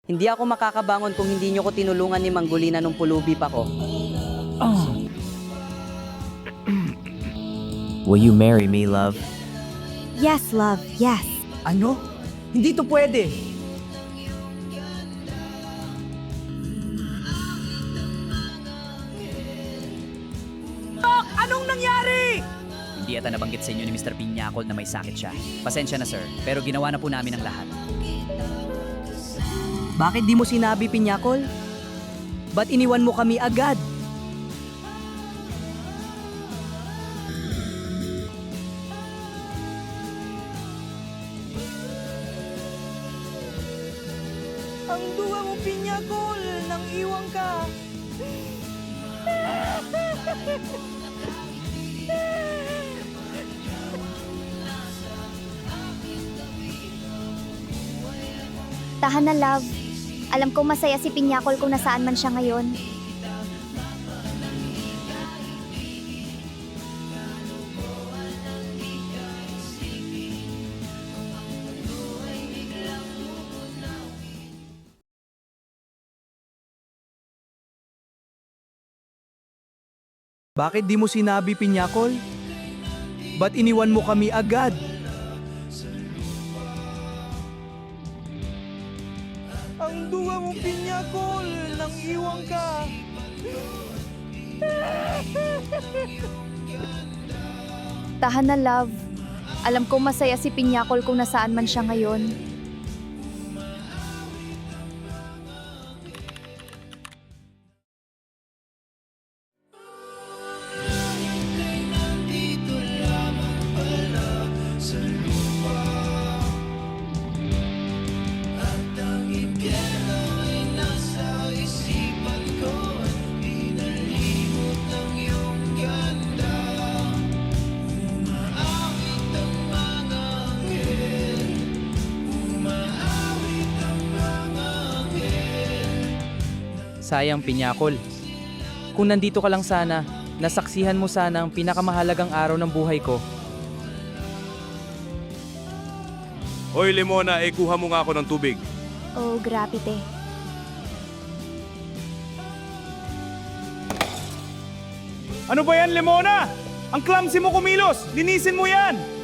Hindi ako makakabangon kung hindi niyo ko tinulungan ni Manggolina nung pulubi pa ko. Will you marry me, love? Yes, love, yes. Ano? Hindi to pwede. Anong nangyari? Hindi ata nabanggit sa inyo ni Mr. Piñacol na may sakit siya. Pasensya na sir, pero ginawa na po namin ang lahat. Bakit di mo sinabi, Piñacol? Ba't iniwan mo kami agad? Ang duwa mo, Piñacol! Nang iwang ka! Tahan na, love. Alam ko masaya si Piñacol kung nasaan man siya ngayon. Bakit di mo sinabi, Piñacol? Ba't iniwan mo kami agad? Ang duwa mo, Piñacol! Nang iwang ka! Tahan na, love. Alam ko masaya si Piñacol kung nasaan man siya ngayon. Sayang, Piñacol. Kung nandito ka lang sana, nasaksihan mo sana ang pinakamahalagang araw ng buhay ko. Hoy, Lemona, kuha mo nga ako ng tubig. Oh, grabe te. Ano ba yan, Lemona? Ang clumsy mo kumilos! Linisin mo yan!